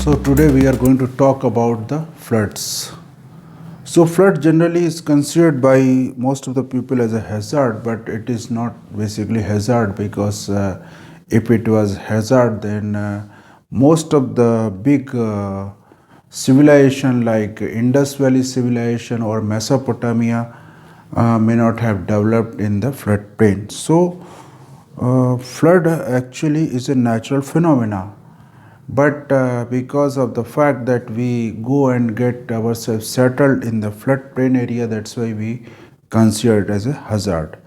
So today we are going to talk about the floods. So flood generally is considered by most of the people as a hazard, but it is not basically hazard because if it was hazard, then most of the big civilization like Indus Valley civilization or Mesopotamia may not have developed in the floodplain. So flood actually is a natural phenomena, but because of the fact that we go and get ourselves settled in the floodplain area, that's why we consider it as a hazard.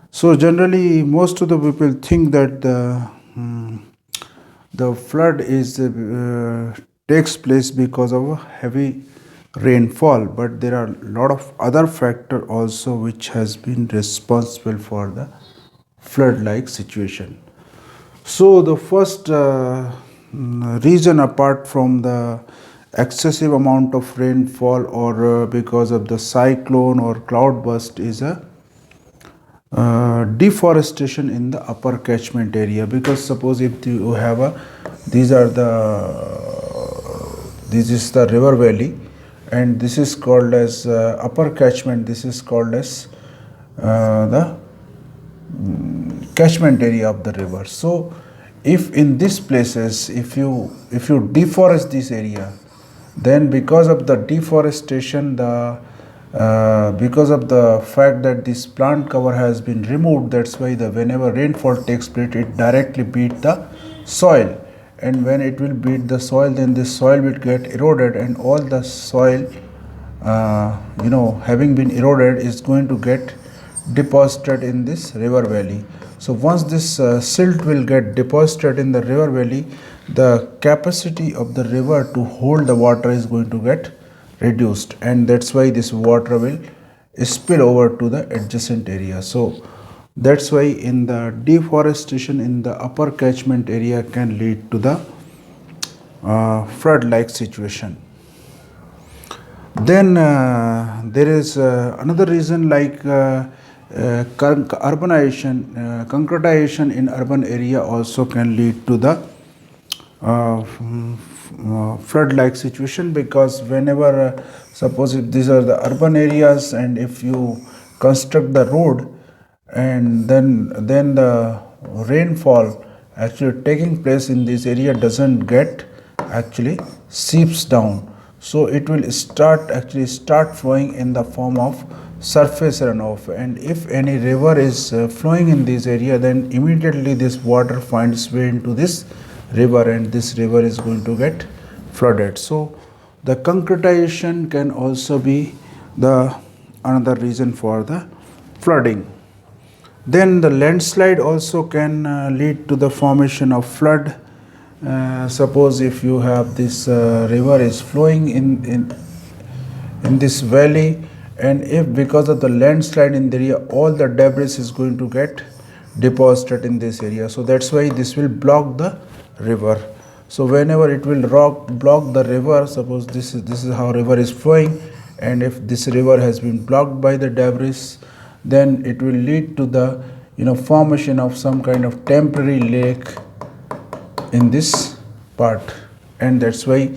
So generally most of the people think that the flood is takes place because of a heavy rainfall, but there are a lot of other factors also which has been responsible for the flood like situation. So the first reason, apart from the excessive amount of rainfall or because of the cyclone or cloudburst, is a deforestation in the upper catchment area. Because suppose if you have a these are the this is the river valley, and this is called as upper catchment, this is called as the catchment area of the river. So if in these places, if you deforest this area, then because of the deforestation, because of the fact that this plant cover has been removed, that's why the whenever rainfall takes place, it directly beat the soil, and when it will beat the soil, then this soil will get eroded, and all the soil having been eroded is going to get deposited in this river valley. So once this silt will get deposited in the river valley, the capacity of the river to hold the water is going to get reduced, and that's why this water will spill over to the adjacent area. So that's why in the deforestation in the upper catchment area can lead to the flood like situation. Then there is another reason like urbanization, concretization in urban area also can lead to the flood like situation, because whenever suppose if these are the urban areas, and if you construct the road, and then the rainfall actually taking place in this area doesn't get actually seeps down, so it will start flowing in the form of surface runoff. And if any river is flowing in this area, then immediately this water finds way into this river, and this river is going to get flooded. So the concretization can also be the another reason for the flooding. Then the landslide also can lead to the formation of flood. Suppose if you have this river is flowing in this valley, and if because of the landslide in the area, all the debris is going to get deposited in this area, so that's why this will block the river. So whenever it will block the river, suppose this is how river is flowing, and if this river has been blocked by the debris, then it will lead to the formation of some kind of temporary lake in this part, and that's why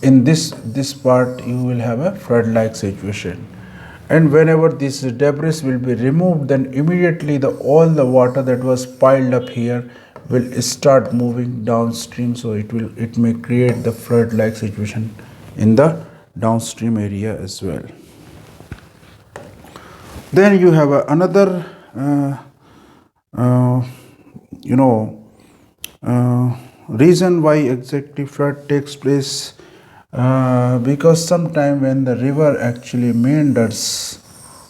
in this part you will have a flood like situation. And whenever this debris will be removed, then immediately all the water that was piled up here will start moving downstream, so it may create the flood like situation in the downstream area as well. Then you have another reason why exactly flood takes place, because sometime when the river actually meanders,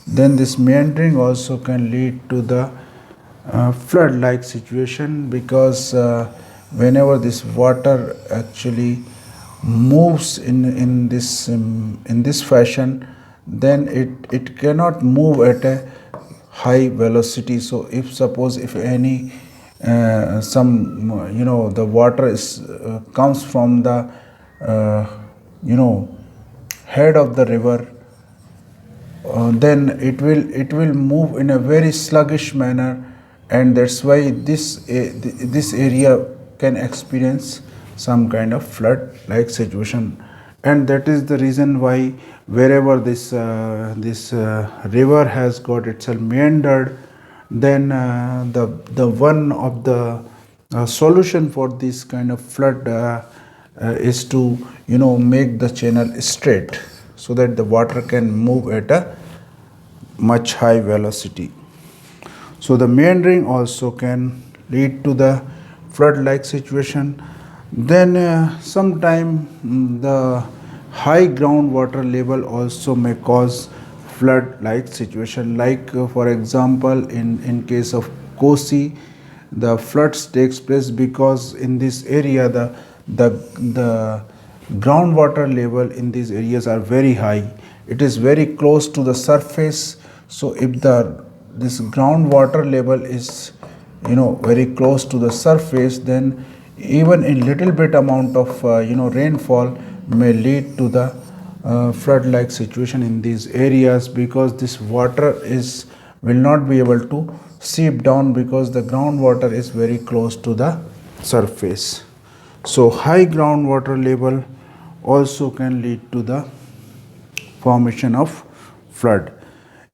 then this meandering also can lead to the flood like situation, because whenever this water actually moves in this fashion, then it cannot move at a high velocity. So if suppose if any the water is comes from the head of the river, then it will move in a very sluggish manner, and that's why this area can experience some kind of flood like situation. And that is the reason why wherever this river has got itself meandered, then the one of the solution for this kind of flood is to make the channel straight, so that the water can move at a much high velocity. So the meandering also can lead to the flood like situation. Then sometime the high groundwater level also may cause flood like situation, like for example in case of Kosi, the floods takes place because in this area the groundwater level in these areas are very high. It is very close to the surface. So if this groundwater level is very close to the surface, then even in little bit amount of rainfall may lead to the flood like situation in these areas, because this water will not be able to seep down because the groundwater is very close to the surface. So high groundwater level also can lead to the formation of flood.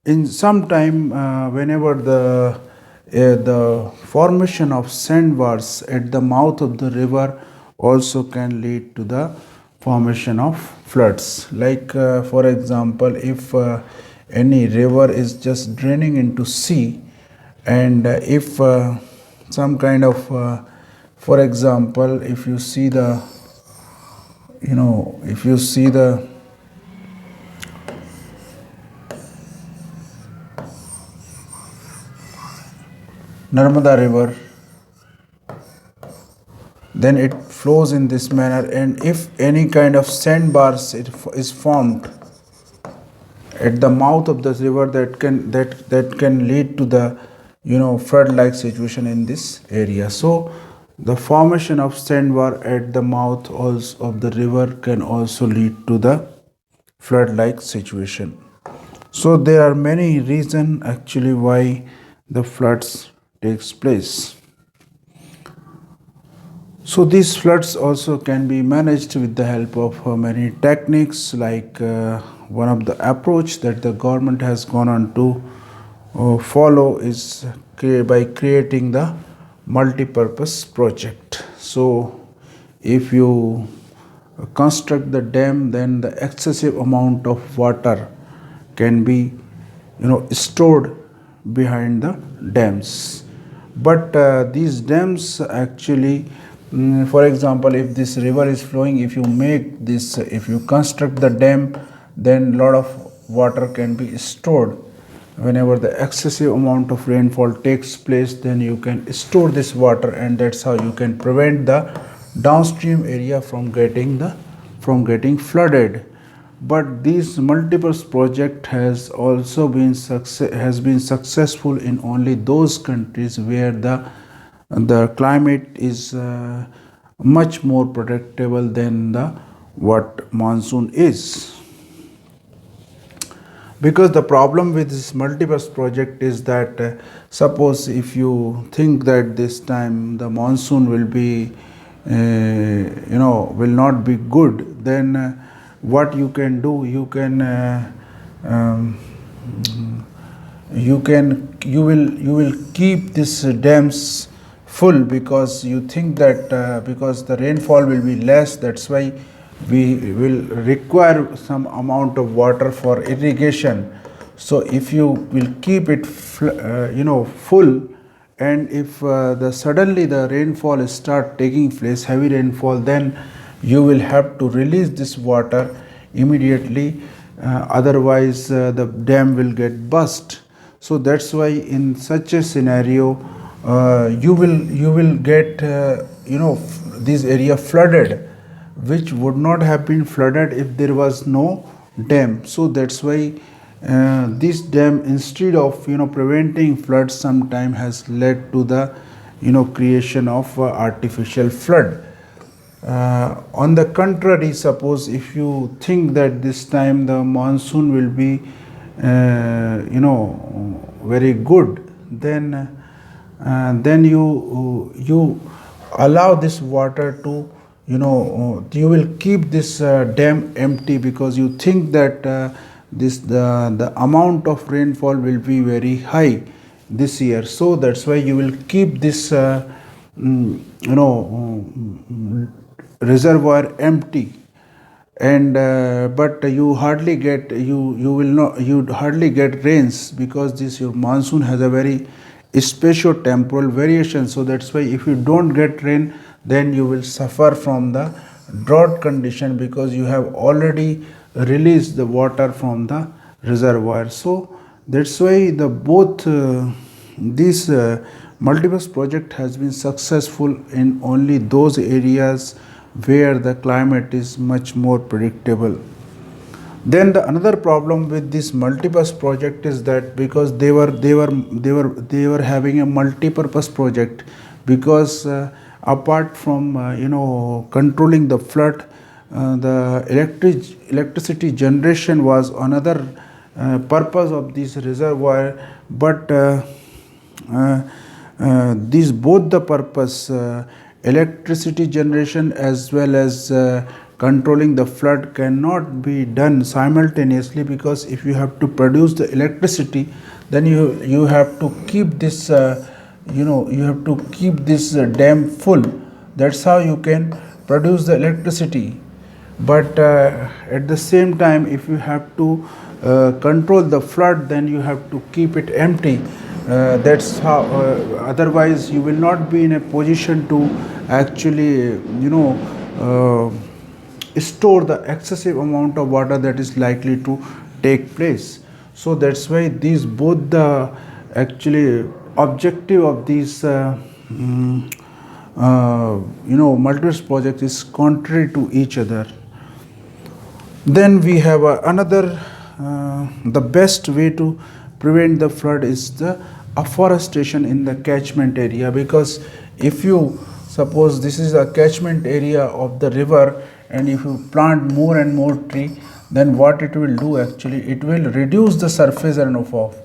In some time, whenever the formation of sandbars at the mouth of the river also can lead to the formation of floods. Like for example, if any river is just draining into sea, and if some kind of for example, if you see the Narmada river, then it flows in this manner, and if any kind of sandbars is formed at the mouth of the river, that can lead to the flood like situation in this area. So the formation of sandbar at the mouth also of the river can also lead to the flood like situation. So there are many reasons actually why the floods takes place. So these floods also can be managed with the help of many techniques, like one of the approach that the government has gone on to follow is by creating the multipurpose project. So if you construct the dam, then the excessive amount of water can be stored behind the dams. But these dams actually, for example, if this river is flowing, if you construct the dam, then lot of water can be stored. Whenever the excessive amount of rainfall takes place, then you can store this water, and that's how you can prevent the downstream area from getting flooded. But this multipurpose project has also been successful in only those countries where the climate is much more predictable than what monsoon is. Because the problem with this multipurpose project is that suppose if you think that this time the monsoon will be will not be good, then what you can do, you will keep these dams full, because you think that because the rainfall will be less, that's why we will require some amount of water for irrigation. So if you will keep it full, and if suddenly the rainfall start taking place, heavy rainfall, then you will have to release this water immediately, otherwise the dam will get burst. So that's why in such a scenario you will get this area flooded, which would not have been flooded if there was no dam. So that's why this dam, instead of preventing floods, sometime has led to the creation of artificial flood. On the contrary, suppose if you think that this time the monsoon will be very good, then you allow this water to you will keep this dam empty because you think that the amount of rainfall will be very high this year. So that's why you will keep this reservoir empty. And but you hardly get you hardly get rains because this your monsoon has a very spatio-temporal variation. So that's why if you don't get rain, then you will suffer from the drought condition because you have already released the water from the reservoir. So that's why the both this multipurpose project has been successful in only those areas where the climate is much more predictable. Then the another problem with this multipurpose project is that because they were having a multipurpose project, because apart from controlling the flood, the electricity generation was another purpose of this reservoir. But these both the purpose, electricity generation as well as controlling the flood, cannot be done simultaneously, because if you have to produce the electricity, then you have to keep this dam full. That's how you can produce the electricity. But at the same time, if you have to control the flood, then you have to keep it empty. That's how otherwise you will not be in a position to actually store the excessive amount of water that is likely to take place. So that's why these both the actually objective of these multipurpose project is contrary to each other. Then we have another the best way to prevent the flood is the afforestation in the catchment area. Because if you suppose this is a catchment area of the river, and if you plant more and more tree, then what it will do, actually it will reduce the surface runoff.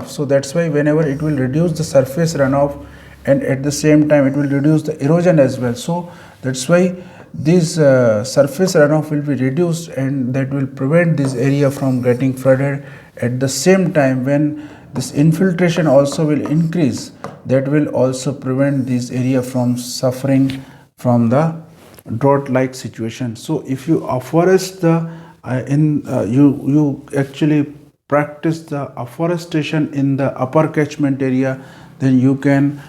So that's why whenever it will reduce the surface runoff, and at the same time it will reduce the erosion as well. So that's why this surface runoff will be reduced, and that will prevent this area from getting flooded. At the same time, when this infiltration also will increase, that will also prevent this area from suffering from the drought like situation. So if you afforest the you actually practice the afforestation in the upper catchment area, then you can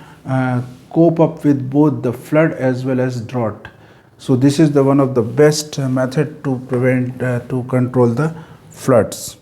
cope up with both the flood as well as drought. So this is the one of the best method to prevent to control the floods.